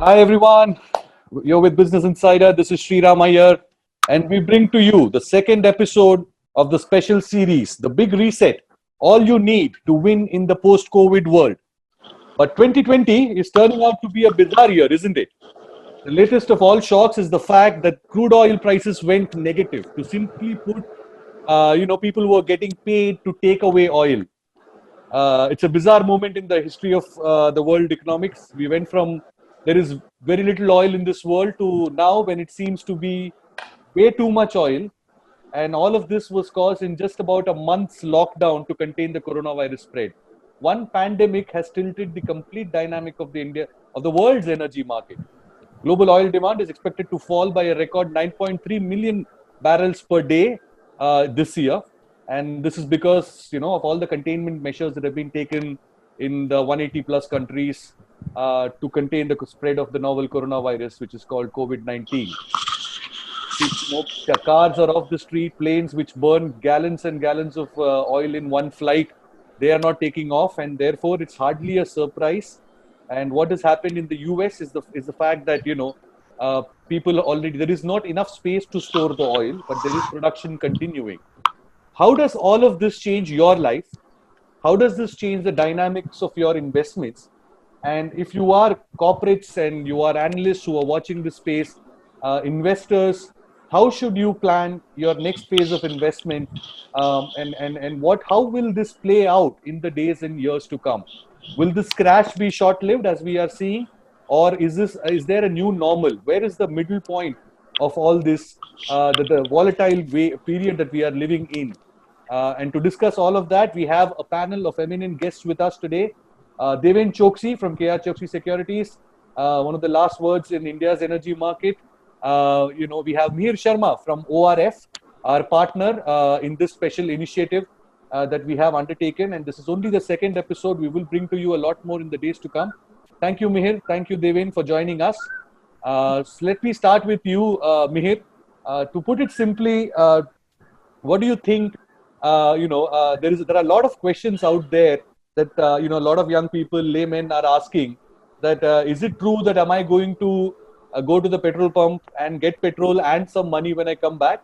Hi everyone, you're with Business Insider. This is Sriram Iyer, and we bring to you the second episode of the special series, The Big Reset, all you need to win in the post-COVID world. But 2020 is turning out to be a bizarre year, isn't it? The latest of all shocks is the fact that crude oil prices went negative. To simply put, people were getting paid to take away oil. It's a bizarre moment in the history of the world economics. We went from there is very little oil in this world to now when it seems to be way too much oil. And all of this was caused in just about a month's lockdown to contain the coronavirus spread. One pandemic has tilted the complete dynamic of the world's energy market. Global oil demand is expected to fall by a record 9.3 million barrels per day this year, and this is because of all the containment measures that have been taken in the 180 plus countries to contain the spread of the novel coronavirus, which is called COVID-19. Cars are off the street, planes which burn gallons and gallons of oil in one flight, they are not taking off, and therefore it's hardly a surprise. And what has happened in the US is the fact that people already, there is not enough space to store the oil, but there is production continuing. How does all of this change your life? How does this change the dynamics of your investments? And if you are corporates and you are analysts who are watching this space, investors, how should you plan your next phase of investment? How will this play out in the days and years to come? Will this crash be short-lived as we are seeing, or is there a new normal? Where is the middle point of all this, the volatile period that we are living in? And to discuss all of that, we have a panel of eminent guests with us today. Deven Choksi from KR Choksi Securities, one of the last words in India's energy market. We have Mihir Sharma from ORF, our partner in this special initiative that we have undertaken. And this is only the second episode. We will bring to you a lot more in the days to come. Thank you, Mihir. Thank you, Deven, for joining us. So let me start with you, Mihir. To put it simply, what do you think? There are a lot of questions out there that a lot of young people, laymen, are asking. That is it true that am I going to go to the petrol pump and get petrol and some money when I come back?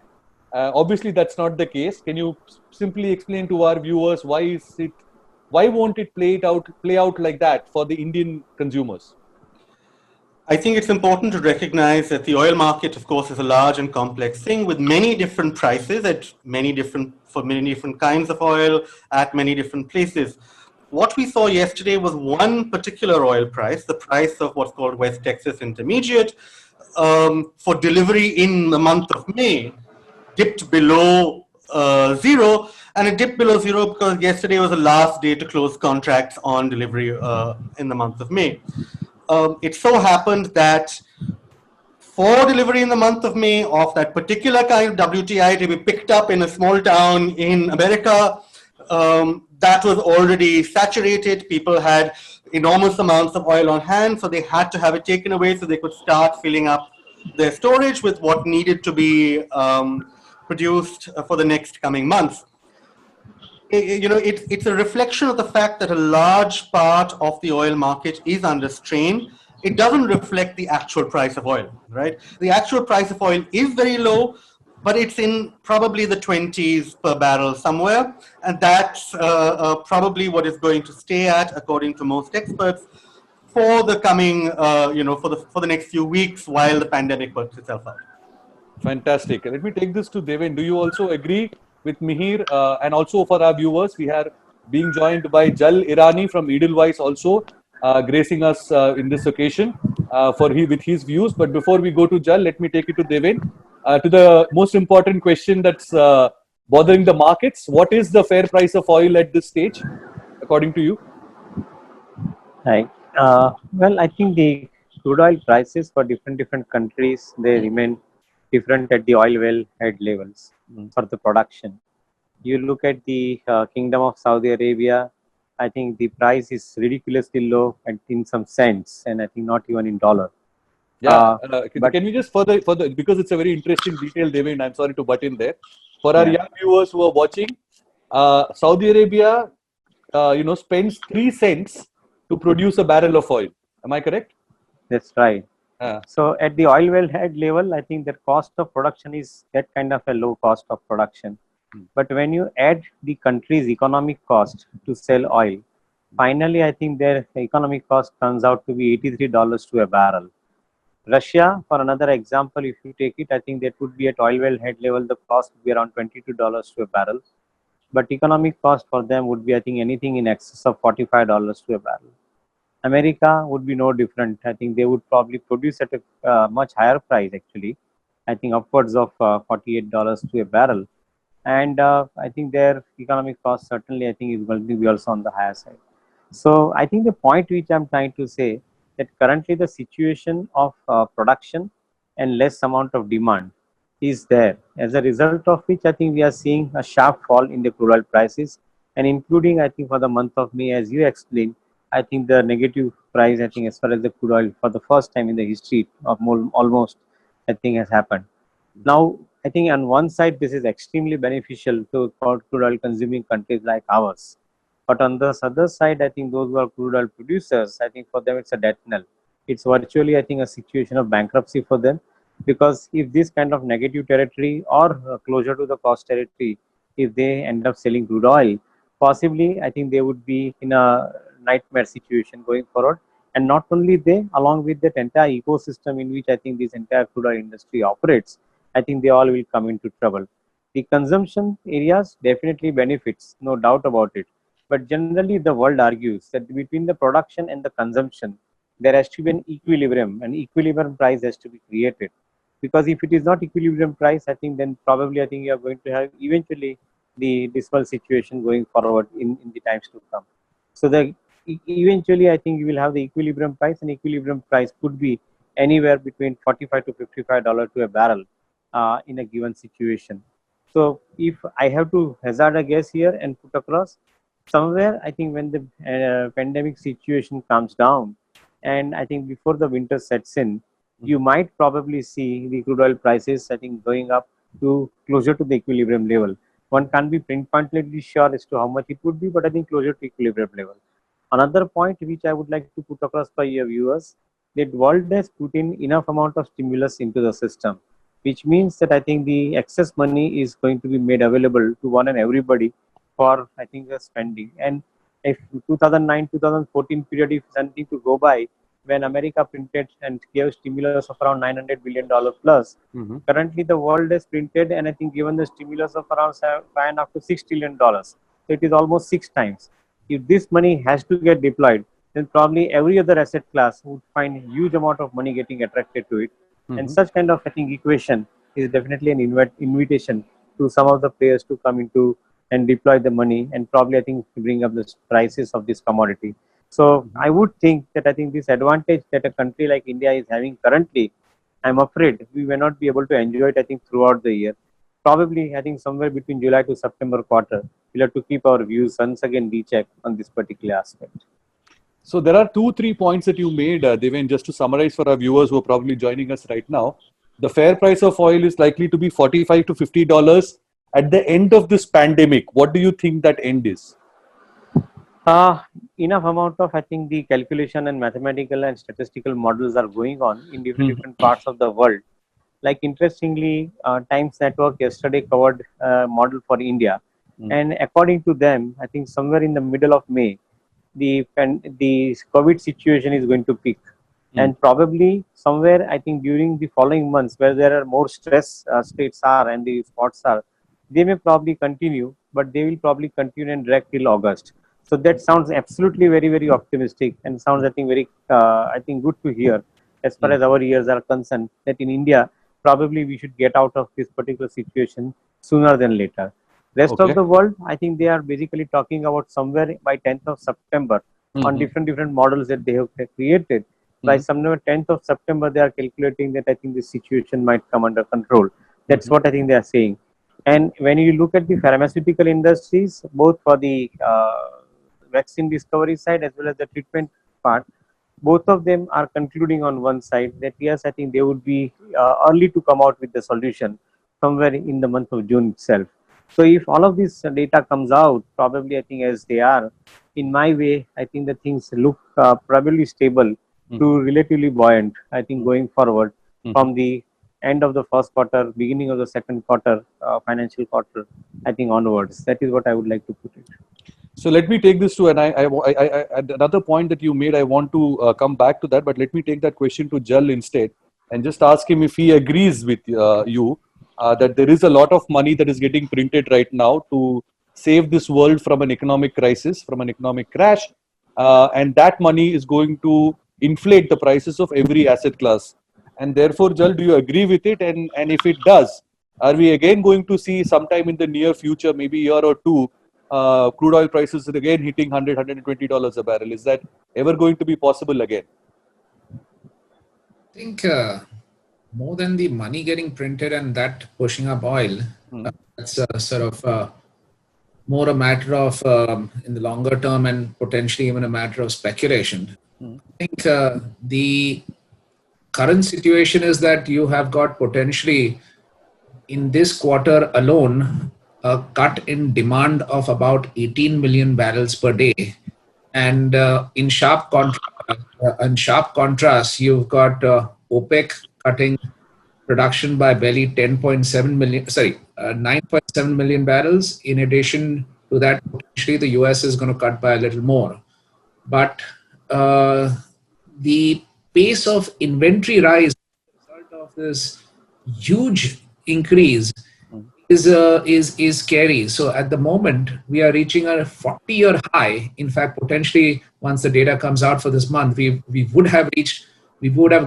Obviously, that's not the case. Can you simply explain to our viewers why won't it play out like that for the Indian consumers? I think it's important to recognize that the oil market, of course, is a large and complex thing with many different prices for many different kinds of oil at many different places. What we saw yesterday was one particular oil price, the price of what's called West Texas Intermediate, for delivery in the month of May, dipped below zero, and it dipped below zero because yesterday was the last day to close contracts on delivery in the month of May. It so happened that for delivery in the month of May of that particular kind of WTI to be picked up in a small town in America, that was already saturated. People had enormous amounts of oil on hand, so they had to have it taken away so they could start filling up their storage with what needed to be produced for the next coming months. It's a reflection of the fact that a large part of the oil market is under strain. It doesn't reflect the actual price of oil, right? The actual price of oil is very low, but it's in probably the 20s per barrel somewhere, and that's probably what it's going to stay at, according to most experts, for the coming, for the next few weeks while the pandemic works itself out. Fantastic. Let me take this to Deven. Do you also agree with Mihir? And also for our viewers, we are being joined by Jal Irani from Edelweiss also, gracing us in this occasion with his views. But before we go to Jal, let me take it to Deven. To the most important question that's bothering the markets. What is the fair price of oil at this stage, according to you? Right. Well, I think the crude oil prices for different countries, they remain different at the oil well head levels for the production. You look at the Kingdom of Saudi Arabia, I think the price is ridiculously low in some cents, and I think not even in dollar. Yeah, can we just further, because it's a very interesting detail, Deven, I'm sorry to butt in there. For our young viewers who are watching, Saudi Arabia, spends 3 cents to produce a barrel of oil. Am I correct? That's right. So at the oil wellhead level, I think the cost of production is that kind of a low cost of production. But when you add the country's economic cost to sell oil, finally, I think their economic cost comes out to be $83 to a barrel. Russia, for another example, if you take it, I think that would be at oil well head level, the cost would be around $22 to a barrel. But economic cost for them would be, I think, anything in excess of $45 to a barrel. America would be no different. I think they would probably produce at a much higher price, actually. I think upwards of $48 to a barrel. And I think their economic cost certainly, I think, is going to be also on the higher side. So I think the point which I'm trying to say that currently the situation of production and less amount of demand is there. As a result of which, I think we are seeing a sharp fall in the crude oil prices, and including, I think, for the month of May, as you explained, I think the negative price, I think, as far as the crude oil for the first time in the history of almost, I think, has happened. Now, I think on one side, this is extremely beneficial to crude oil consuming countries like ours. But on the other side, I think those who are crude oil producers, I think for them it's a death knell. It's virtually, I think, a situation of bankruptcy for them, because if this kind of negative territory or closer to the cost territory, if they end up selling crude oil, possibly, I think they would be in a nightmare situation going forward. And not only they, along with that entire ecosystem in which I think this entire crude oil industry operates, I think they all will come into trouble. The consumption areas definitely benefits, no doubt about it. But generally, the world argues that between the production and the consumption, there has to be an equilibrium price has to be created. Because if it is not equilibrium price, I think then probably I think you are going to have eventually the dismal situation going forward in the times to come. So the eventually I think you will have the equilibrium price, and equilibrium price could be anywhere between $45 to $55 to a barrel in a given situation. So if I have to hazard a guess here and put across, somewhere I think when the pandemic situation comes down, and I think before the winter sets in, you might probably see the crude oil prices, I think, going up to closer to the equilibrium level. One can't be pinpointedly sure as to how much it would be, but I think closer to equilibrium level. Another point which I would like to put across for your viewers, that world has put in enough amount of stimulus into the system, which means that I think the excess money is going to be made available to one and everybody for, I think, the spending. And if 2009-2014 period, if something to go by, when America printed and gave stimulus of around $900 billion plus, currently the world has printed and I think given the stimulus of around $5.5 to $6 trillion. So it is almost 6 times. If this money has to get deployed, then probably every other asset class would find huge amount of money getting attracted to it. And such kind of, I think, equation is definitely an invitation to some of the players to come into and deploy the money, and probably I think bring up the prices of this commodity. So I would think that I think this advantage that a country like India is having currently, I'm afraid we may not be able to enjoy it, I think, throughout the year. Probably, I think somewhere between July to September quarter, we'll have to keep our views once again recheck on this particular aspect. So there are 2-3 points that you made, Deven, just to summarize for our viewers who are probably joining us right now. The fair price of oil is likely to be $45 to $50 at the end of this pandemic. What do you think that end is? Enough amount of, I think, the calculation and mathematical and statistical models are going on in different parts of the world. Like, interestingly, Times Network yesterday covered a model for India. And according to them, I think somewhere in the middle of May, the COVID situation is going to peak. And probably somewhere, I think, during the following months where there are more stress states are and the spots are, they may probably continue, but they will probably continue and drag till August. So that sounds absolutely very, very optimistic, and sounds, I think, very, I think, good to hear as far as our ears are concerned, that in India, probably we should get out of this particular situation sooner than later. Rest of the world, I think they are basically talking about somewhere by 10th of September on different models that they have created. By somewhere 10th of September, they are calculating that I think this situation might come under control. That's what I think they are saying. And when you look at the pharmaceutical industries, both for the vaccine discovery side as well as the treatment part, both of them are concluding on one side that yes, I think they would be early to come out with the solution somewhere in the month of June itself. So if all of this data comes out, probably I think as they are, in my way, I think the things look probably stable to relatively buoyant, I think, going forward Mhm. from the end of the first quarter, beginning of the second quarter, financial quarter, I think onwards. That is what I would like to put it. So let me take this to, and another point that you made, I want to come back to that, but let me take that question to Jal instead and just ask him if he agrees with you that there is a lot of money that is getting printed right now to save this world from an economic crisis, from an economic crash, and that money is going to inflate the prices of every asset class. And therefore, Jal, do you agree with it? And if it does, are we again going to see sometime in the near future, maybe a year or two, crude oil prices are again hitting $100, $120 a barrel? Is that ever going to be possible again? I think more than the money getting printed and that pushing up oil, that's sort of more a matter of in the longer term and potentially even a matter of speculation. I think the current situation is that you have got potentially in this quarter alone a cut in demand of about 18 million barrels per day. And in sharp contrast, you've got OPEC cutting production by barely 9.7 million barrels. In addition to that, potentially the US is going to cut by a little more. But the pace of inventory rise as a result of this huge increase is scary. So at the moment, we are reaching a 40-year high. In fact, potentially, once the data comes out for this month, we would have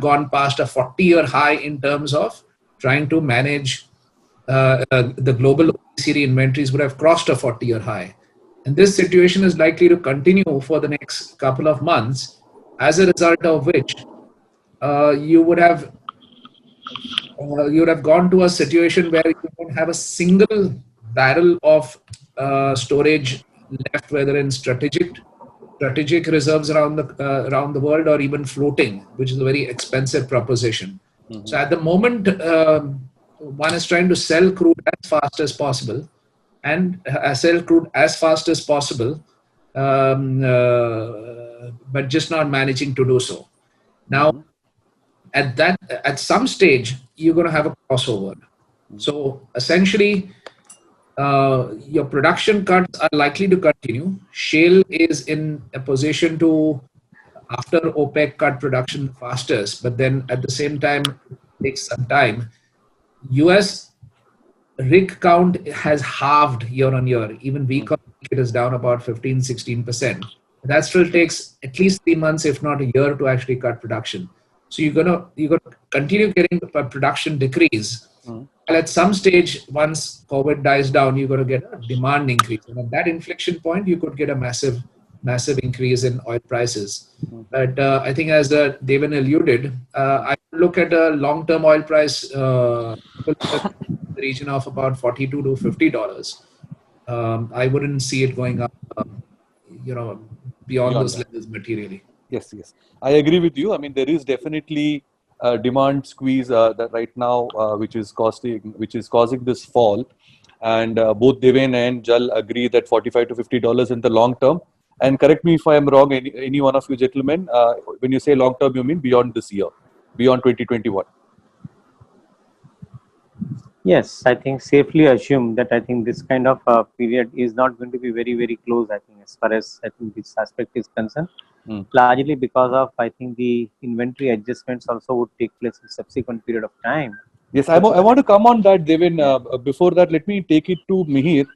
gone past a 40-year high in terms of trying to manage the global OECD inventories would have crossed a 40-year high. And this situation is likely to continue for the next couple of months, as a result of which you would have gone to a situation where you don't have a single barrel of storage left, whether in strategic reserves around the world or even floating, which is a very expensive proposition. So at the moment, one is trying to sell crude as fast as possible, and sell crude as fast as possible, but just not managing to do so. Now, at some stage, you're going to have a crossover. So essentially, your production cuts are likely to continue. Shale is in a position to, after OPEC cut production fastest, but then at the same time, it takes some time. US rig count has halved year on year. Even week on week, it is down about 15-16%. That still takes at least 3 months, if not a year, to actually cut production. So you're gonna continue getting the production decrease. And at some stage, once COVID dies down, you're going to get a demand increase. And at that inflection point, you could get a massive increase in oil prices. But I think, as Devin alluded, I look at a long-term oil price in the region of about $42 to $50. I wouldn't see it going up, beyond those levels materially. Yes. I agree with you. I mean, there is definitely a demand squeeze that right now, which is causing this fall. And both Devin and Jal agree that $45 to $50 in the long term. And correct me if I am wrong, any one of you gentlemen, when you say long term, you mean beyond this year, beyond 2021? Yes, I think safely assume that I think this kind of period is not going to be very, very close, I think, as far as I think this aspect is concerned. Largely because of, I think, the inventory adjustments also would take place in subsequent period of time. Yes, I want to come on that, Devin. Before that, let me take it to Mihir.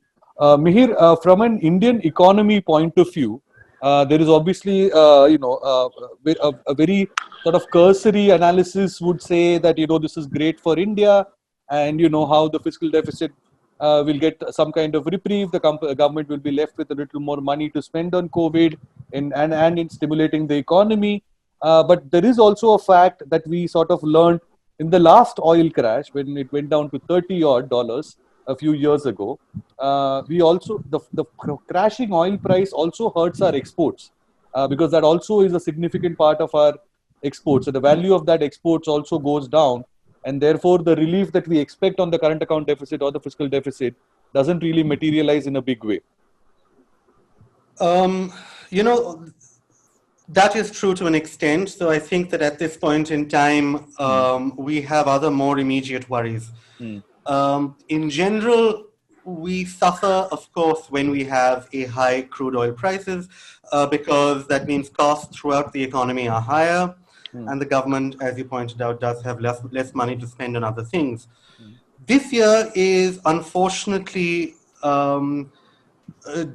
Mihir, from an Indian economy point of view, there is obviously, a very sort of cursory analysis would say that, this is great for India, and how the fiscal deficit will get some kind of reprieve. The government will be left with a little more money to spend on COVID and in stimulating the economy. But there is also a fact that we sort of learned in the last oil crash, when it went down to $30 a few years ago. We also, the crashing oil price also hurts our exports, because that also is a significant part of our exports. So the value of that exports also goes down. And therefore, the relief that we expect on the current account deficit or the fiscal deficit doesn't really materialize in a big way. That is true to an extent. So I think that at this point in time, we have other more immediate worries. In general, we suffer, of course, when we have a high crude oil prices, because that means costs throughout the economy are higher, and the government, as you pointed out, does have less money to spend on other things. This year is unfortunately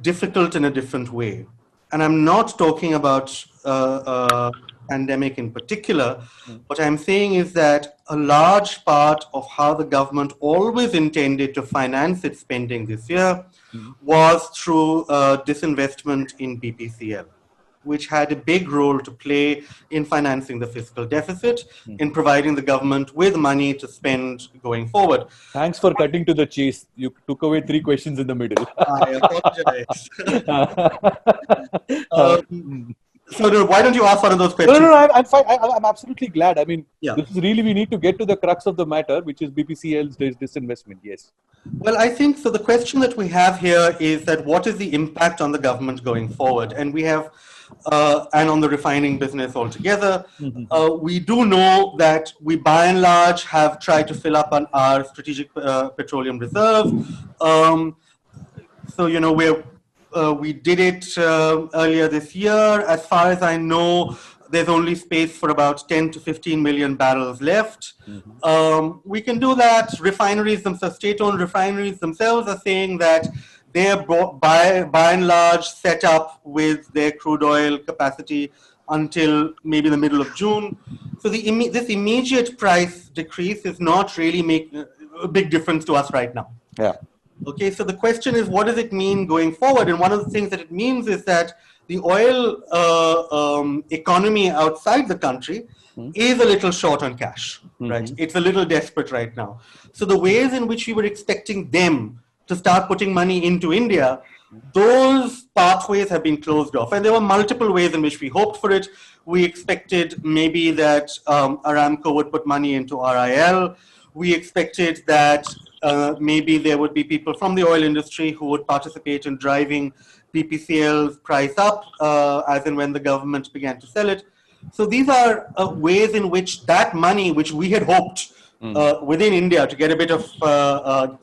difficult in a different way. And I'm not talking about pandemic in particular. What I'm saying is that a large part of how the government always intended to finance its spending this year was through disinvestment in BPCL, which had a big role to play in financing the fiscal deficit, in providing the government with money to spend going forward. Thanks for cutting to the chase. You took away 3 questions in the middle. I apologize. So why don't you ask one of those questions? No, I'm fine. I'm absolutely glad. I mean, Yeah. this is really, we need to get to the crux of the matter, which is BPCL's disinvestment. Yes. Well, I think so. The question that we have here is that what is the impact on the government going forward? And we have, and on the refining business altogether, we do know that we by and large have tried to fill up on our strategic petroleum reserve. So, you know, we did it earlier this year. As far as I know, there's only space for about 10 to 15 million barrels left. We can do that. Refineries themselves, state-owned refineries themselves are saying that they're by and large set up with their crude oil capacity until maybe the middle of June. So this immediate price decrease is not really making a big difference to us right now. Yeah. Okay, so the question is, what does it mean going forward? And one of the things that it means is that the oil economy outside the country is a little short on cash, right? It's a little desperate right now. So the ways in which we were expecting them to start putting money into India, those pathways have been closed off. And there were multiple ways in which we hoped for it. We expected maybe that Aramco would put money into RIL. We expected that maybe there would be people from the oil industry who would participate in driving BPCL's price up as and when the government began to sell it. So these are ways in which that money, which we had hoped within India to get a bit of,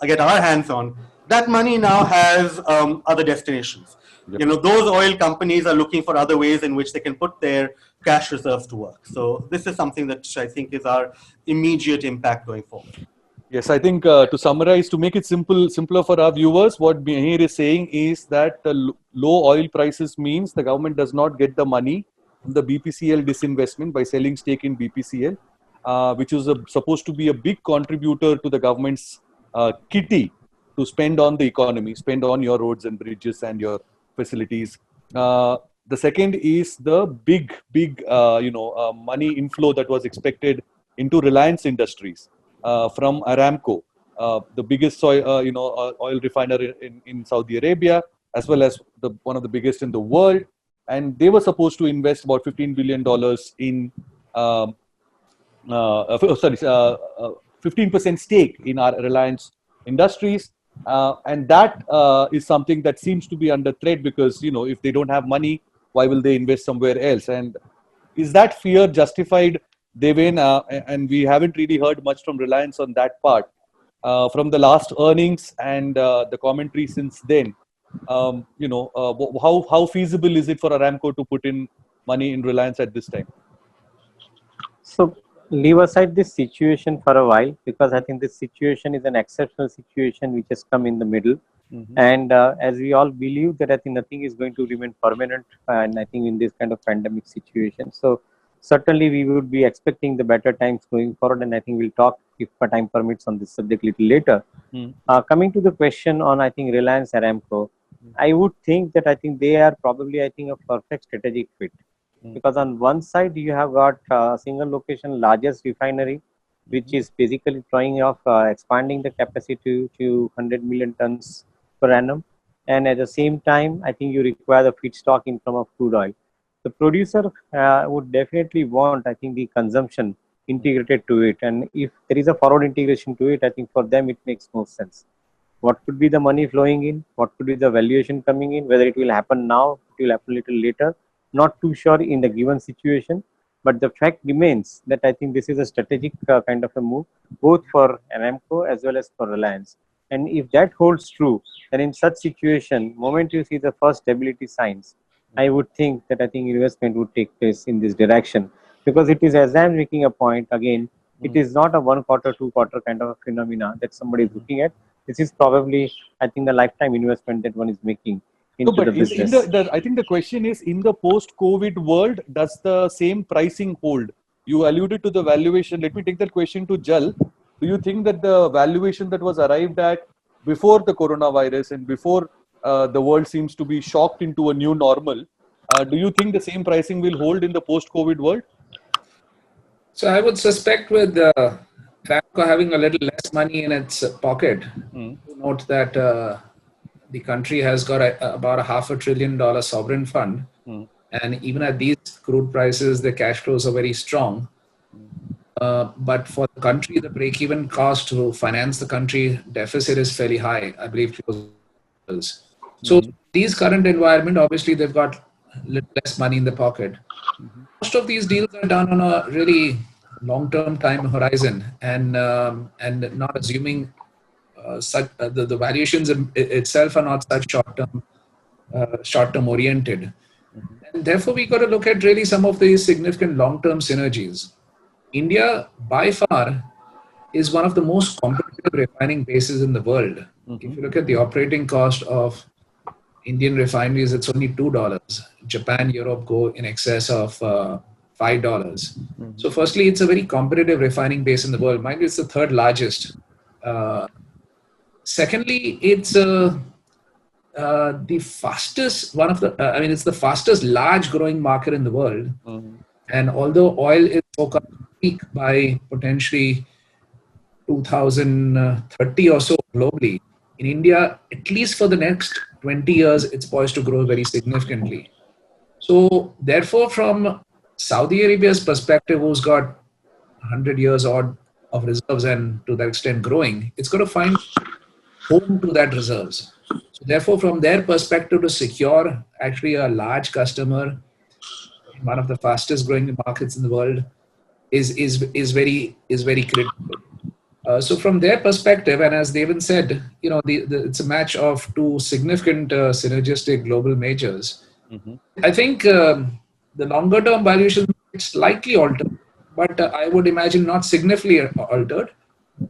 get our hands on, that money now has other destinations. You know, those oil companies are looking for other ways in which they can put their cash reserves to work. So this is something that I think is our immediate impact going forward. Yes, I think to summarize, to make it simpler for our viewers, what Mihir is saying is that low oil prices means the government does not get the money from the BPCL disinvestment by selling stake in BPCL, which is supposed to be a big contributor to the government's kitty to spend on the economy, spend on your roads and bridges and your facilities. The second is the big money inflow that was expected into Reliance Industries from Aramco, the biggest oil refiner in Saudi Arabia, as well as one of the biggest in the world. And they were supposed to invest about $15 billion in 15% stake in our Reliance Industries. And that is something that seems to be under threat because, you know, if they don't have money, why will they invest somewhere else? And is that fear justified, Deven? And we haven't really heard much from Reliance on that part. From the last earnings and the commentary since then, how feasible is it for Aramco to put in money in Reliance at this time? So leave aside this situation for a while, because I think this situation is an exceptional situation which has come in the middle. And as we all believe that I think nothing is going to remain permanent, and I think in this kind of pandemic situation. So certainly we would be expecting the better times going forward, and I think we'll talk, if time permits, on this subject a little later. Coming to the question on, I think, Reliance Aramco, I would think that I think they are probably, I think, a perfect strategic fit. Because on one side you have got single location largest refinery, which is basically trying of expanding the capacity to 100 million tons per annum, and at the same time I think you require the feedstock in form of crude oil. The producer would definitely want, I think, the consumption integrated to it, and if there is a forward integration to it, I think for them it makes more sense. What could be the money flowing in, what could be the valuation coming in, whether it will happen now, it will happen a little later, not too sure in the given situation. But the fact remains that I think this is a strategic kind of a move, both for Aramco as well as for Reliance. And if that holds true, then in such situation, moment you see the first stability signs, I would think that I think investment would take place in this direction, because it is, as I am making a point again, it is not a 1 quarter, 2 quarter kind of a phenomena that somebody is looking at. This is probably, I think, the lifetime investment that one is making No, into but the in business. I think the question is, in the post-COVID world, does the same pricing hold? You alluded to the valuation. Let me take that question to Jal. Do you think that the valuation that was arrived at before the coronavirus and before the world seems to be shocked into a new normal, do you think the same pricing will hold in the post-COVID world? So I would suspect with Aramco having a little less money in its pocket, note that the country has got about a $500 billion sovereign fund. And even at these crude prices, the cash flows are very strong. But for the country, the break-even cost to finance the country deficit is fairly high, I believe. So these current environment, obviously, they've got a little less money in the pocket. Most of these deals are done on a really long-term time horizon, and not assuming the valuations itself are not such short-term oriented. And therefore, we got to look at really some of these significant long-term synergies. India, by far, is one of the most competitive refining bases in the world. If you look at the operating cost of Indian refineries, it's only $2. Japan, Europe go in excess of $5. So firstly, it's a very competitive refining base in the world. Mind you, it's the third largest. Secondly, it's the fastest, it's the fastest large growing market in the world. And although oil is forecast to peak by potentially 2030 or so globally, in India, at least for the next 20 years, it's poised to grow very significantly. So therefore, from Saudi Arabia's perspective, who's got 100 years odd of reserves and to that extent growing, it's got to find home to that reserves. So therefore, from their perspective, to secure actually a large customer in one of the fastest growing markets in the world is very critical. So from their perspective, and as Devin said, it's a match of two significant synergistic global majors. I think the longer term valuation is slightly altered, but I would imagine not significantly altered.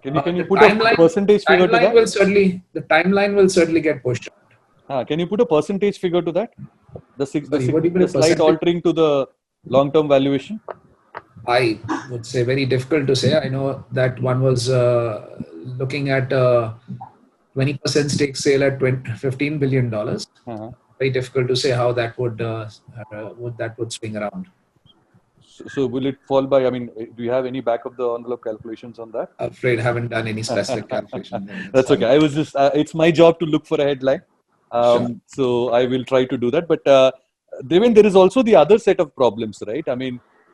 Can you put a percentage figure to that? The timeline will certainly get pushed out. Can you put a percentage figure to that? The slight percentage? altering to the long-term valuation? I would say very difficult to say. I know that one was looking at 20% stake sale at $15 billion. Very difficult to say how that would swing around. So will it fall by, do you have any back of the envelope calculations on that? Afraid I haven't done any specific calculation. That's okay. I was just, it's my job to look for a headline. Sure. So I will try to do that. But Devin, there is also the other set of problems, right?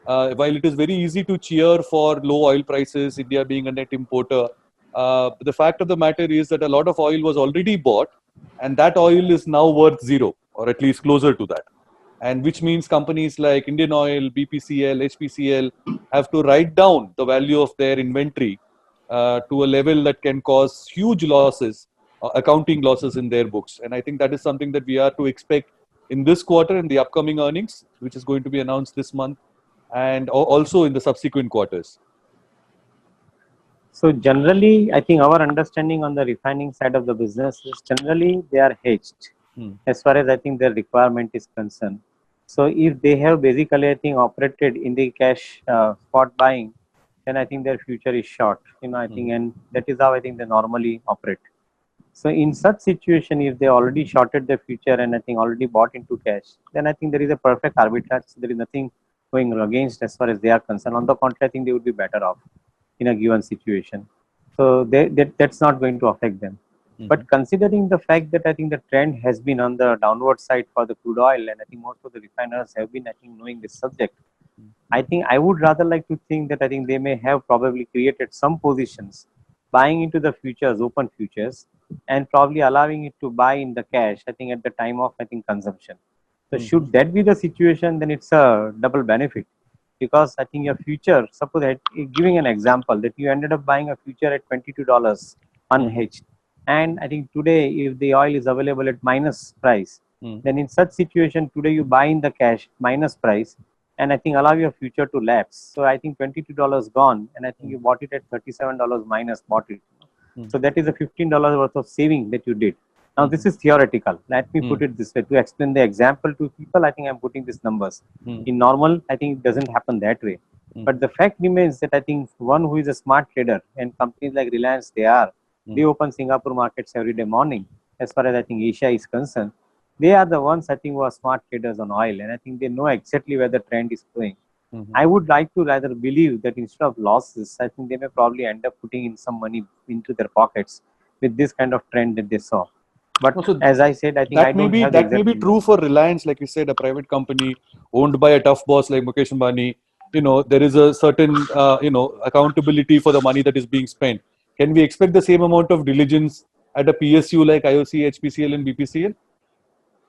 While it is very easy to cheer for low oil prices, India being a net importer, the fact of the matter is that a lot of oil was already bought, and that oil is now worth zero, or at least closer to that. And which means companies like Indian Oil, BPCL, HPCL have to write down the value of their inventory to a level that can cause huge losses, accounting losses in their books. And I think that is something that we are to expect in this quarter and the upcoming earnings, which is going to be announced this month, and also in the subsequent quarters. So generally, I think our understanding on the refining side of the business is generally they are hedged as far as I think their requirement is concerned. So if they have basically, I think, operated in the cash spot buying, then I think their future is short. I think, and that is how I think they normally operate. So in such situation, if they already shorted their future and I think already bought into cash, then I think there is a perfect arbitrage. There is nothing going against as far as they are concerned. On the contrary, I think they would be better off in a given situation. So that's not going to affect them. But considering the fact that I think the trend has been on the downward side for the crude oil, and I think most of the refiners have been, I think, knowing this subject, I think I would rather like to think that I think they may have probably created some positions buying into the futures, open futures, and probably allowing it to buy in the cash, I think, at the time of, I think, consumption. So should that be the situation, then it's a double benefit, because I think your future, suppose giving an example that you ended up buying a future at $22 unhedged, and I think today if the oil is available at minus price, then in such situation today you buy in the cash minus price, and I think allow your future to lapse. So I think $22 gone, and I think you bought it at $37 minus bought it. So that is a $15 worth of saving that you did. Now this is theoretical. Let me put it this way to explain the example to people. I think I'm putting these numbers. In normal, I think it doesn't happen that way. But the fact remains that I think one who is a smart trader, and companies like Reliance, they open Singapore markets every day morning. As far as I think Asia is concerned, they are the ones I think who are smart traders on oil, and I think they know exactly where the trend is going. I would like to rather believe that instead of losses, I think they may probably end up putting in some money into their pockets with this kind of trend that they saw. But Also, as I said, I think I don't have that may be true for Reliance, like you said, a private company owned by a tough boss like Mukesh Ambani. There is a certain accountability for the money that is being spent. Can we expect the same amount of diligence at a PSU like IOC, HPCL, and BPCL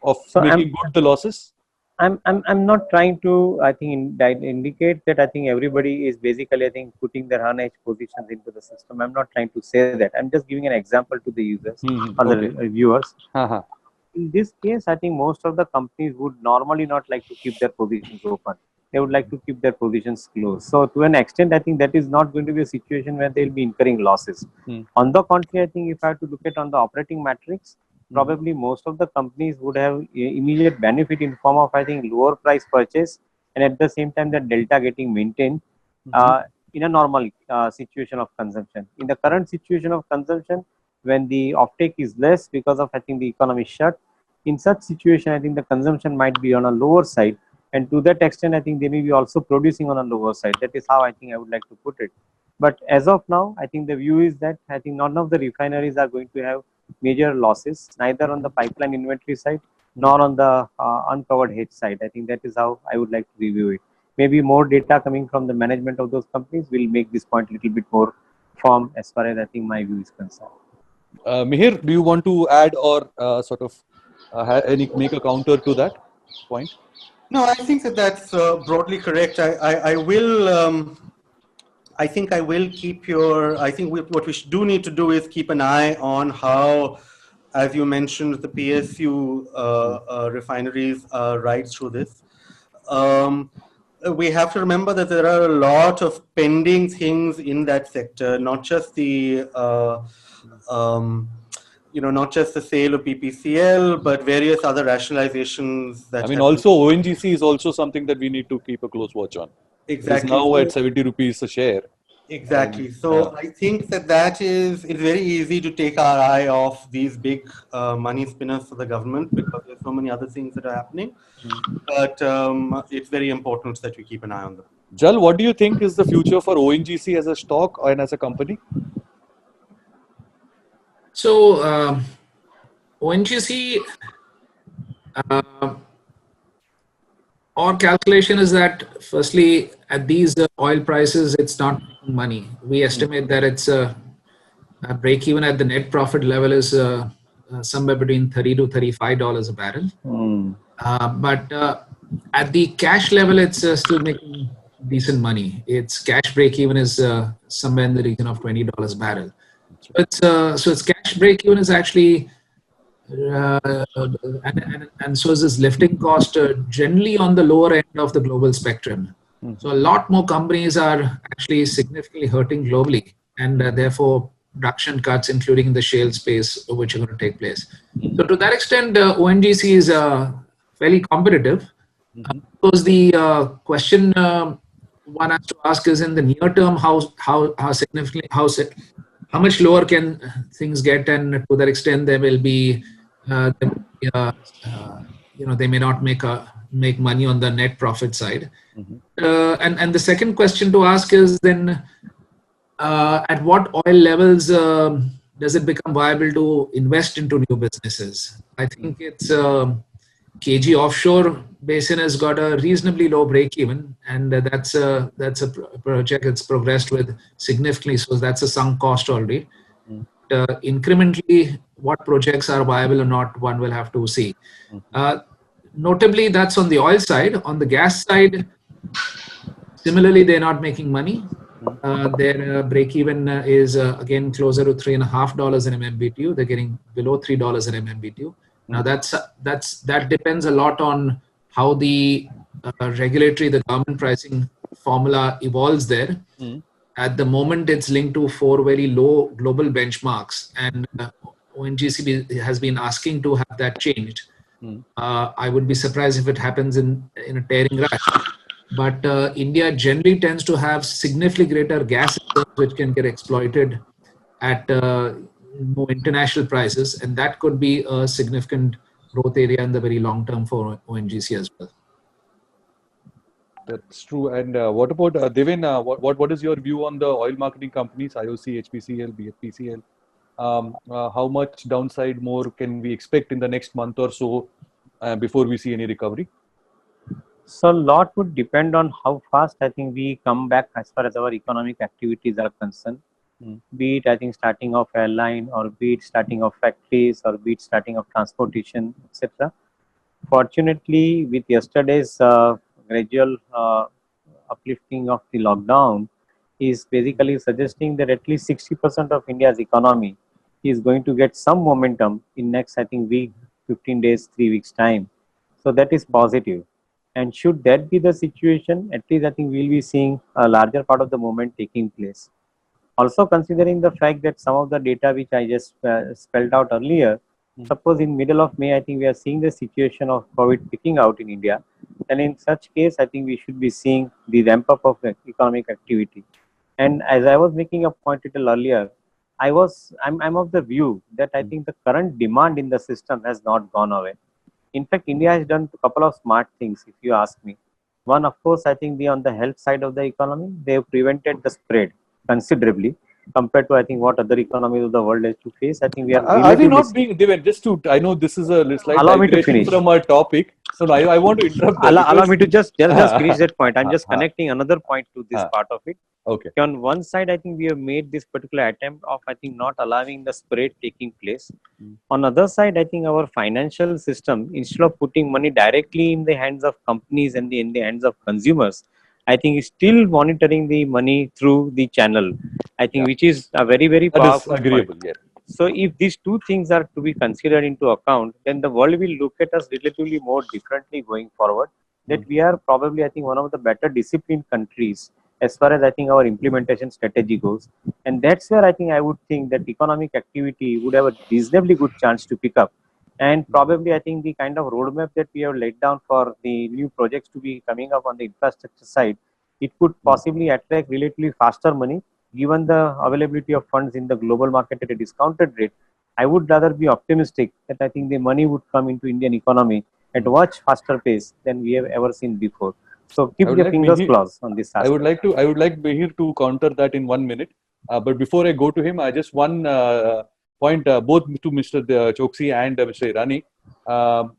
of making good the losses? I'm not trying to I think indicate that I think everybody is basically I think putting their unhedged positions into the system. I'm not trying to say that. I'm just giving an example to the users or the viewers. In this case, I think most of the companies would normally not like to keep their positions open. They would like to keep their positions closed. So to an extent, I think that is not going to be a situation where they'll be incurring losses. On the contrary, I think if I have to look at on the operating metrics, probably most of the companies would have immediate benefit in form of I think lower price purchase, and at the same time the delta getting maintained in a normal situation of consumption. In the current situation of consumption, when the offtake is less because of I think the economy shut, in such situation I think the consumption might be on a lower side, and to that extent I think they may be also producing on a lower side. That is how I think I would like to put it. But as of now, I think the view is that I think none of the refineries are going to have major losses, neither on the pipeline inventory side nor on the uncovered hedge side. I think that is how I would like to review it. Maybe more data coming from the management of those companies will make this point a little bit more firm as far as I think my view is concerned. Mihir, do you want to add or make a counter to that point? No, I think that's broadly correct. I will. I think I will keep I think what we do need to do is keep an eye on how, as you mentioned, the PSU refineries ride through this. We have to remember that there are a lot of pending things in that sector, not just the not just the sale of BPCL, but various other rationalizations. That also ONGC is also something that we need to keep a close watch on. Exactly. It's now at 70 rupees a share. Exactly. So I think it's very easy to take our eye off these big money spinners for the government because there's so many other things that are happening. But it's very important that we keep an eye on them. Jal, what do you think is the future for ONGC as a stock and as a company? So ONGC, our calculation is that firstly at these oil prices it's not making money. We estimate that it's a break even at the net profit level is somewhere between $30 to $35 a barrel. But at the cash level it's still making decent money. Its cash break even is somewhere in the region of $20 a barrel. So its cash break even is actually and so is this lifting cost generally on the lower end of the global spectrum. So a lot more companies are actually significantly hurting globally, and therefore production cuts, including in the shale space, which are going to take place. So to that extent, ONGC is fairly competitive. Because the question one has to ask is in the near term, how significantly how much lower can things get, and to that extent there will be they may not make money on the net profit side. And the second question to ask is then at what oil levels does it become viable to invest into new businesses? I think it's KG offshore basin has got a reasonably low break even, and that's a project that's progressed with significantly, so that's a sunk cost already. Incrementally, what projects are viable or not, one will have to see. notably, that's on the oil side. On the gas side, similarly, they're not making money. Their break-even is again closer to $3.50 an MMBTU. They're getting below $3 an MMBTU. Now that depends a lot on how the the government pricing formula evolves there. At the moment, it's linked to 4 very low global benchmarks, and ONGC has been asking to have that changed. I would be surprised if it happens in a tearing rush. But India generally tends to have significantly greater gas reserves which can get exploited at more international prices, and that could be a significant growth area in the very long term for ONGC as well. That's true. And what about Devin? What is your view on the oil marketing companies, IOC, HPCL, BPCL? How much downside more can we expect in the next month or so before we see any recovery? So a lot would depend on how fast I think we come back as far as our economic activities are concerned. Be it I think starting of airline, or be it starting of factories, or be it starting of transportation, etc. Fortunately, with yesterday's gradual uplifting of the lockdown, is basically suggesting that at least 60% of India's economy is going to get some momentum in next I think week, 15 days, 3 weeks time. So that is positive. And should that be the situation, at least I think we'll be seeing a larger part of the movement taking place. Also considering the fact that some of the data which I just spelled out earlier, suppose in middle of May, I think we are seeing the situation of COVID picking out in India. And in such case, I think we should be seeing the ramp up of economic activity. And as I was making a point a little earlier, I'm of the view that I think the current demand in the system has not gone away. In fact, India has done a couple of smart things, if you ask me. One, of course, I think on the health side of the economy, they have prevented the spread considerably compared to I think what other economies of the world has to face. I think we are we not being Devin? Just to, I know this is a slight digression from our topic, so I want to interrupt. Allow me to just finish that point. I'm just connecting another point to this part of it. Okay. On one side, I think we have made this particular attempt of I think not allowing the spread taking place. On the other side, I think our financial system, instead of putting money directly in the hands of companies and in the hands of consumers, I think is still monitoring the money through the channel. I think which is a very, very powerful. That is agreeable. Yeah. So if these two things are to be considered into account, then the world will look at us relatively more differently going forward. That we are probably, I think, one of the better disciplined countries as far as I think our implementation strategy goes. And that's where I think I would think that economic activity would have a reasonably good chance to pick up. And probably I think the kind of roadmap that we have laid down for the new projects to be coming up on the infrastructure side, it could possibly attract relatively faster money. Given the availability of funds in the global market at a discounted rate, I would rather be optimistic that I think the money would come into Indian economy at a much faster pace than we have ever seen before. So keep your fingers crossed on this aspect. I would like Behir to counter that in 1 minute. But before I go to him, I just one point both to Mr. Choksi and Mr. Irani.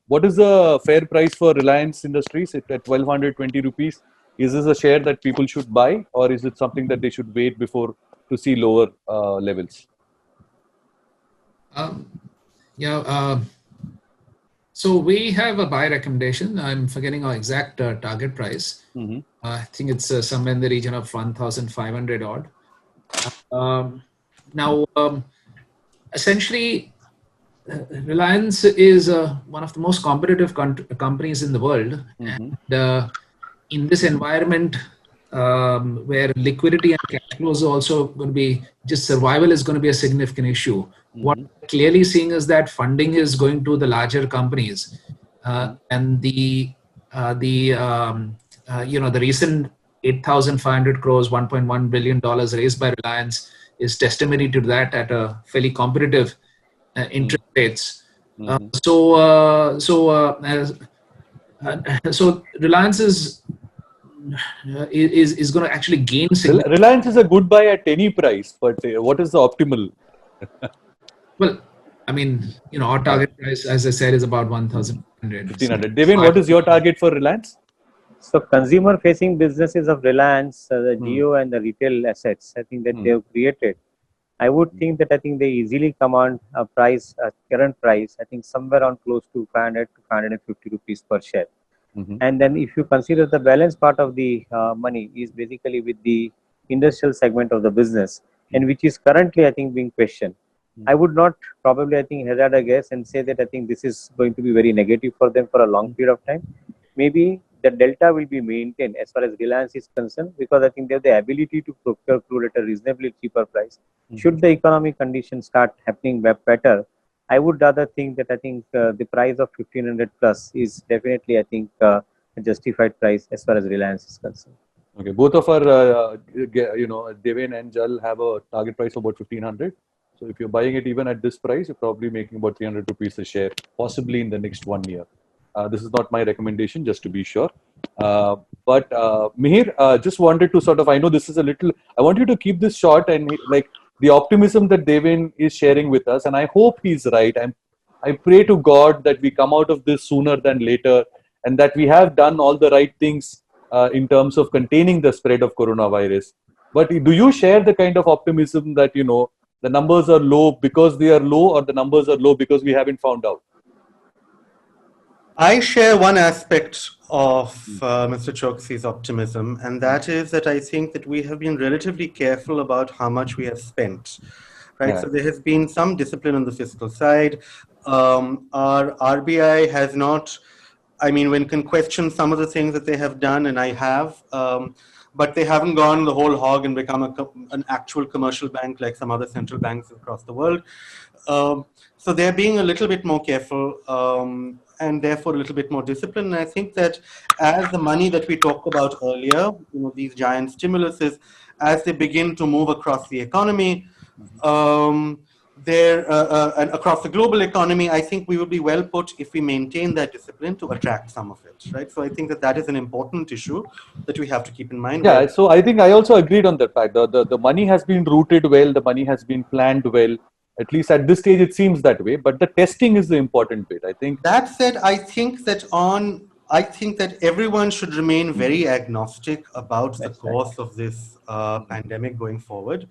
What is the fair price for Reliance Industries at 1,220 rupees? Is this a share that people should buy, or is it something that they should wait before to see lower levels? So we have a buy recommendation. I'm forgetting our exact target price. I think it's somewhere in the region of 1,500 odd. Now, essentially, Reliance is one of the most competitive companies in the world. And in this environment where liquidity and cash flows are also going to be, just survival is going to be a significant issue. What we're clearly seeing is that funding is going to the larger companies, and the recent 8,500 crores, $1.1 billion raised by Reliance is testimony to that at a fairly competitive interest rates. So Reliance is going to actually gain. Reliance is a good buy at any price, but what is the optimal? Well, I mean, our target price, as I said, is about 1,500. 1,500. Devin, what is your target for Reliance? So consumer-facing businesses of Reliance, the Jio and the retail assets, I think that they have created, I would think that I think they easily command a price, a current price, I think somewhere around close to 500 to 550 rupees per share. And then if you consider the balance part of the money is basically with the industrial segment of the business, and which is currently I think being questioned. I would not probably I think hazard a guess and say that I think this is going to be very negative for them for a long period of time. Maybe the delta will be maintained as far as Reliance is concerned, because I think they have the ability to procure crude at a reasonably cheaper price. Should the economic conditions start happening better, I would rather think that I think the price of 1500 plus is definitely I think a justified price as far as Reliance is concerned. Okay, both of our, Deven and Jal have a target price of about 1500. So if you're buying it even at this price, you're probably making about 300 rupees a share, possibly in the next 1 year. This is not my recommendation, just to be sure. But Mihir, just wanted to sort of, I know this is a little, I want you to keep this short and like the optimism that Deven is sharing with us, and I hope he's right. I pray to God that we come out of this sooner than later, and that we have done all the right things in terms of containing the spread of coronavirus. But do you share the kind of optimism that, the numbers are low because they are low, or the numbers are low because we haven't found out? I share one aspect of Mr. Choksi's optimism, and that is that I think that we have been relatively careful about how much we have spent. Right? Yeah. So there has been some discipline on the fiscal side. Our RBI has not, I mean, one can question some of the things that they have done, and I have, but they haven't gone the whole hog and become an actual commercial bank like some other central banks across the world. So they're being a little bit more careful, and therefore a little bit more disciplined. And I think that as the money that we talked about earlier, these giant stimuluses, as they begin to move across the economy, and across the global economy, I think we will be well put if we maintain that discipline to attract some of it, right? So I think that is an important issue that we have to keep in mind. Yeah, so I think I also agreed on that fact. The money has been routed well, the money has been planned well. At least at this stage, it seems that way. But the testing is the important bit, I think. That said, I think that everyone should remain very agnostic about the course of this pandemic going forward.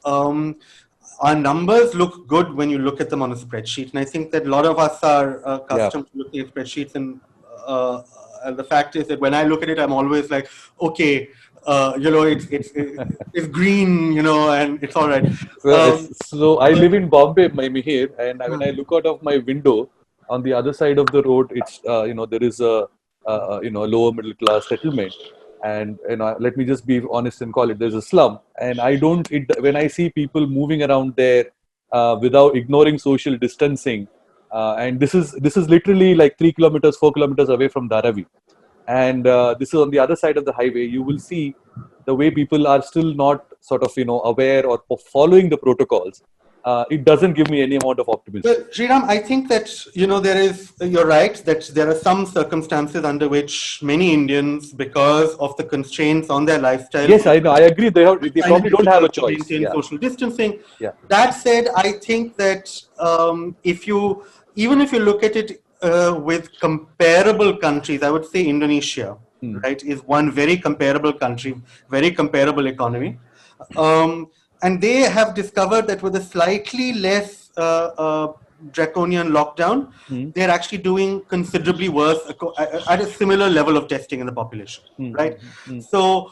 Our numbers look good when you look at them on a spreadsheet, and I think that a lot of us are accustomed to looking at spreadsheets. And the fact is that when I look at it, I'm always like, okay. It's green, and it's all right. So I live in Bombay, Mihir, and when I look out of my window, on the other side of the road, it's there is a lower middle class settlement, and let me just be honest and call it, there's a slum, and when I see people moving around there without ignoring social distancing, and this is literally like 3 kilometers, 4 kilometers away from Dharavi. And this is on the other side of the highway. You will see the way people are still not sort of, aware or following the protocols. It doesn't give me any amount of optimism. Well, Sriram, I think that, you're right, that there are some circumstances under which many Indians, because of the constraints on their lifestyle. Yes, I know. I agree. They probably don't have a choice. Maintain social distancing. Yeah. That said, I think that even if you look at it with comparable countries, I would say Indonesia, right, is one very comparable country, very comparable economy. And they have discovered that with a slightly less draconian lockdown, they're actually doing considerably worse at a similar level of testing in the population, right? So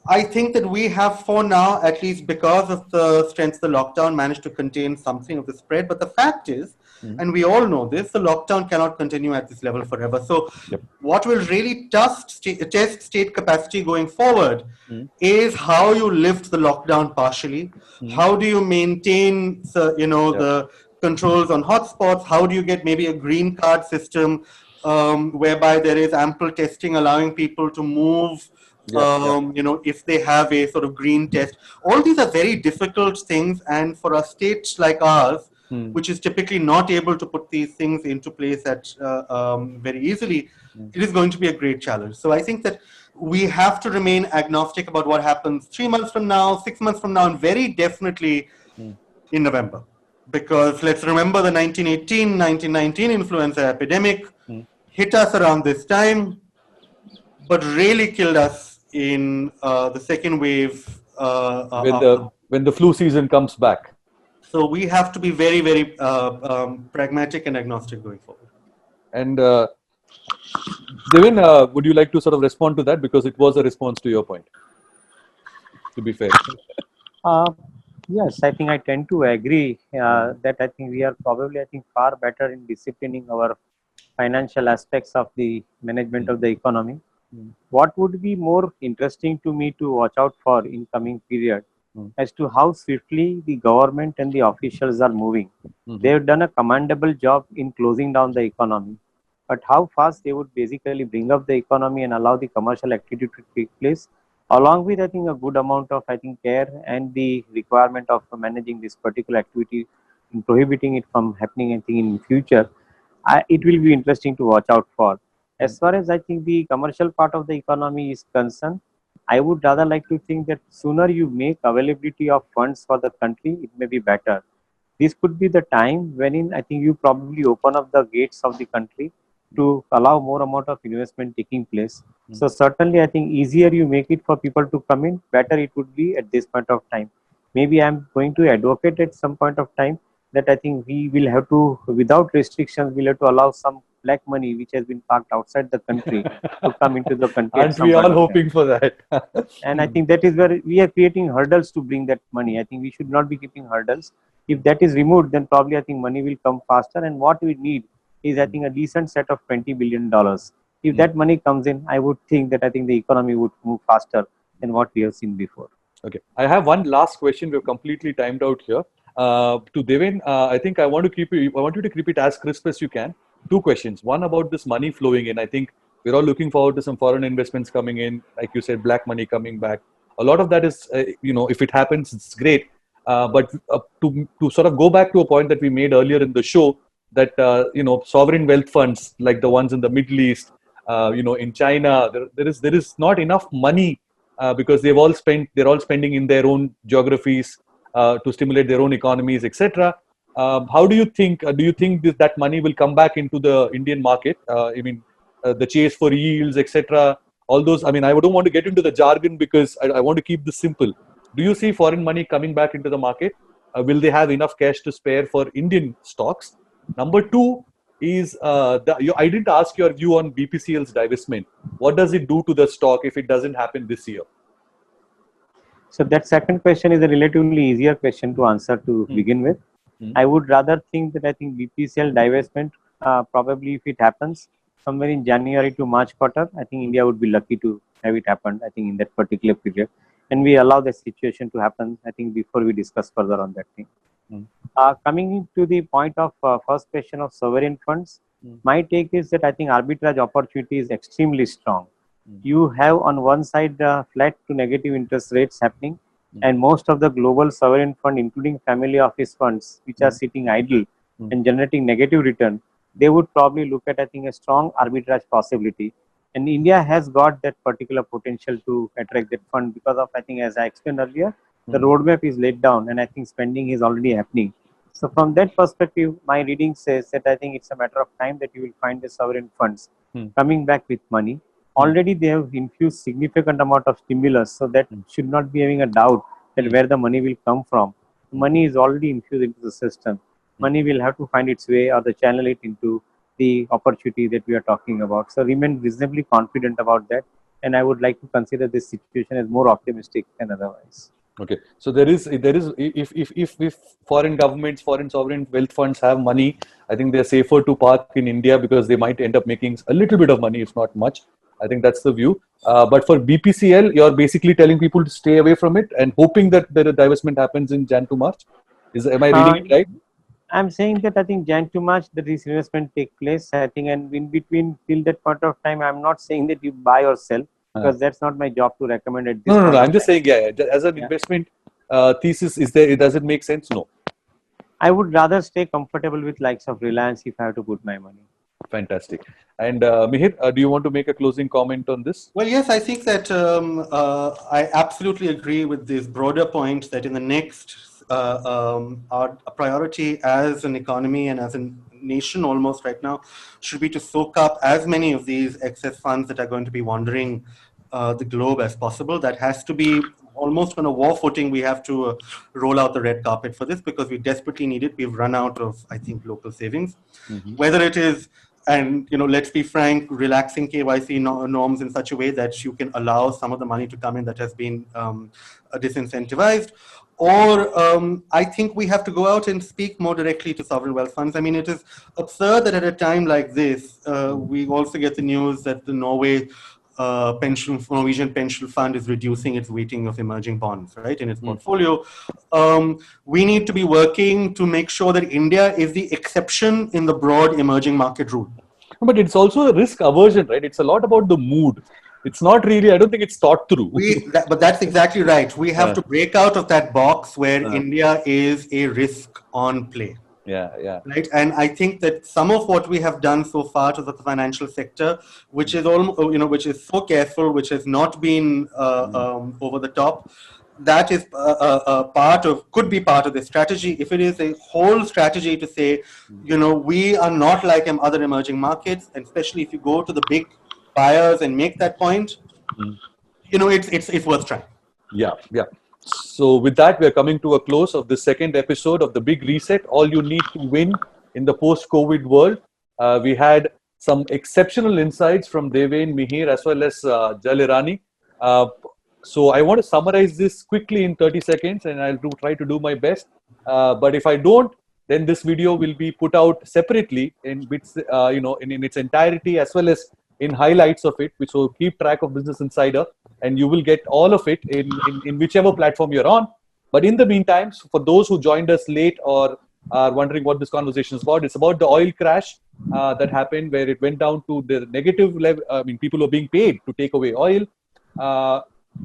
I think that we have, for now, at least because of the strength of the lockdown, managed to contain something of the spread. But the fact is, and we all know this, the lockdown cannot continue at this level forever. So what will really test state capacity going forward is how you lift the lockdown partially. How do you maintain the controls on hotspots? How do you get maybe a green card system whereby there is ample testing allowing people to move if they have a sort of green test. All these are very difficult things, and for a state like ours, which is typically not able to put these things into place very easily, it is going to be a great challenge. So I think that we have to remain agnostic about what happens 3 months from now, 6 months from now, and very definitely in November. Because let's remember the 1918-1919 influenza epidemic hit us around this time, but really killed us in the second wave. when the flu season comes back. So we have to be very, very pragmatic and agnostic going forward. And Devin, would you like to sort of respond to that, because it was a response to your point, to be fair? Yes, I think I tend to agree that I think we are probably, I think, far better in disciplining our financial aspects of the management of the economy. What would be more interesting to me to watch out for in coming period as to how swiftly the government and the officials are moving. They have done a commendable job in closing down the economy, but how fast they would basically bring up the economy and allow the commercial activity to take place, along with I think a good amount of I think care and the requirement of managing this particular activity and prohibiting it from happening I think in future. It will be interesting to watch out for. As far as I think the commercial part of the economy is concerned, I would rather like to think that sooner you make availability of funds for the country, it may be better. This could be the time wherein I think you probably open up the gates of the country to allow more amount of investment taking place. So certainly I think easier you make it for people to come in, better it would be at this point of time. Maybe I'm going to advocate at some point of time that I think we will have to, without restrictions, we'll have to allow some black money which has been parked outside the country to come into the country. Aren't we all hoping for that? And I think that is where we are creating hurdles to bring that money. I think we should not be keeping hurdles. If that is removed, then probably I think money will come faster. And what we need is I think a decent set of $20 billion. If that money comes in, I would think that I think the economy would move faster than what we have seen before. Okay, I have one last question. We've completely timed out here. To Devin, I think I want you to keep it as crisp as you can. Two questions. One about this money flowing in. I think we're all looking forward to some foreign investments coming in. Like you said, black money coming back. A lot of that is, if it happens, it's great. But to sort of go back to a point that we made earlier in the show, that sovereign wealth funds like the ones in the Middle East, in China, there is not enough money because they're all spending in their own geographies to stimulate their own economies, etc. How do you think? Do you think that money will come back into the Indian market? The chase for yields, etc. All those. I don't want to get into the jargon because I want to keep this simple. Do you see foreign money coming back into the market? Will they have enough cash to spare for Indian stocks? Number two is I didn't ask your view on BPCL's divestment. What does it do to the stock if it doesn't happen this year? So that second question is a relatively easier question to answer to begin with. I would rather think that I think BPCL divestment, probably if it happens somewhere in January to March quarter, I think India would be lucky to have it happen, I think in that particular period. And we allow the situation to happen, I think, before we discuss further on that thing. Coming to the point of first question of sovereign funds, my take is that I think arbitrage opportunity is extremely strong. You have on one side flat to negative interest rates happening, and most of the global sovereign fund, including family office funds, which are sitting idle and generating negative return, they would probably look at I think a strong arbitrage possibility. And India has got that particular potential to attract that fund because of, I think, as I explained earlier, the roadmap is laid down and I think spending is already happening. So from that perspective, my reading says that I think it's a matter of time that you will find the sovereign funds coming back with money. Already they have infused significant amount of stimulus, so that should not be having a doubt that where the money will come from. Money is already infused into the system. Money will have to find its way or the channel it into the opportunity that we are talking about. So remain reasonably confident about that, and I would like to consider this situation as more optimistic than otherwise. Okay, so there is if foreign governments, foreign sovereign wealth funds have money, I think they're safer to park in India because they might end up making a little bit of money, if not much. I think that's the view. But for BPCL, you're basically telling people to stay away from it and hoping that the divestment happens in Jan to March. Am I reading it right? I'm saying that I think Jan to March the disinvestment take place. I think, and in between till that point of time, I'm not saying that you buy or sell because that's not my job to recommend at this. No. I'm just saying, as an investment thesis, does it make sense? No. I would rather stay comfortable with likes of Reliance if I have to put my money. Fantastic. And Mihir, do you want to make a closing comment on this? Well, yes, I think that I absolutely agree with this broader point that in the next, our priority as an economy and as a nation almost right now should be to soak up as many of these excess funds that are going to be wandering the globe as possible. That has to be almost on a war footing. We have to roll out the red carpet for this because we desperately need it. We've run out of, I think, local savings. Whether it is, and let's be frank, relaxing KYC norms in such a way that you can allow some of the money to come in that has been disincentivized. Or I think we have to go out and speak more directly to sovereign wealth funds. I mean, it is absurd that at a time like this, we also get the news that the Norwegian pension fund is reducing its weighting of emerging bonds, right, in its portfolio. We need to be working to make sure that India is the exception in the broad emerging market rule. But it's also a risk aversion, right? It's a lot about the mood. It's not really, I don't think it's thought through. But that's exactly right. We have to break out of that box where India is a risk on play. Yeah. Right. And I think that some of what we have done so far to the financial sector, which is which is so careful, which has not been over the top, that is could be part of the strategy. If it is a whole strategy to say, we are not like other emerging markets, and especially if you go to the big buyers and make that point, it's worth trying. Yeah. So with that, we're coming to a close of the second episode of The Big Reset, All You Need to Win in the Post-COVID World. We had some exceptional insights from Deven, Mihir, as well as Jalirani. So I want to summarize this quickly in 30 seconds, and I'll try to do my best. But if I don't, then this video will be put out separately in bits, in its entirety, as well as in highlights of it, which will keep track of Business Insider, and you will get all of it in whichever platform you're on. But in the meantime, for those who joined us late or are wondering what this conversation is about, it's about the oil crash that happened, where it went down to the negative level. I mean, people were being paid to take away oil.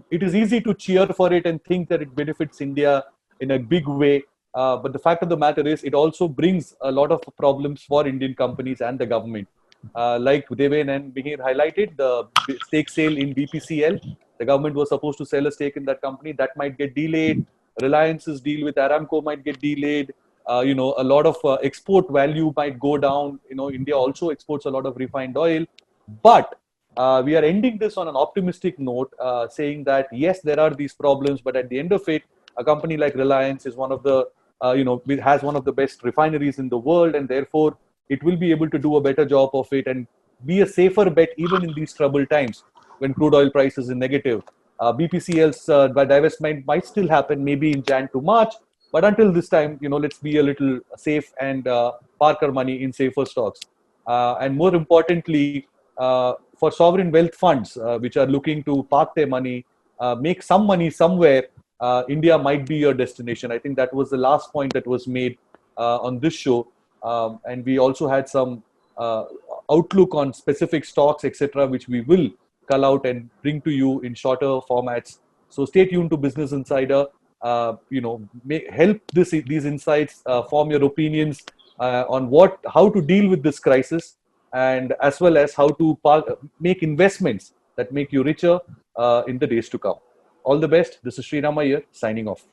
It is easy to cheer for it and think that it benefits India in a big way. But the fact of the matter is, it also brings a lot of problems for Indian companies and the government. Like Deven and Mihir highlighted, the stake sale in BPCL, the government was supposed to sell a stake in that company. That might get delayed. Reliance's deal with Aramco might get delayed. A lot of export value might go down. India also exports a lot of refined oil. But we are ending this on an optimistic note, saying that, yes, there are these problems, but at the end of it, a company like Reliance is one of the, has one of the best refineries in the world, and therefore it will be able to do a better job of it and be a safer bet even in these troubled times when crude oil prices are negative. BPCL's divestment might still happen maybe in Jan to March, but until this time, let's be a little safe and park our money in safer stocks. And more importantly, for sovereign wealth funds, which are looking to park their money, make some money somewhere, India might be your destination. I think that was the last point that was made on this show. And we also had some outlook on specific stocks, etc., which we will cull out and bring to you in shorter formats. So stay tuned to Business Insider. Help these insights form your opinions on how to deal with this crisis, and as well as how to make investments that make you richer in the days to come. All the best. This is Sriram Iyer signing off.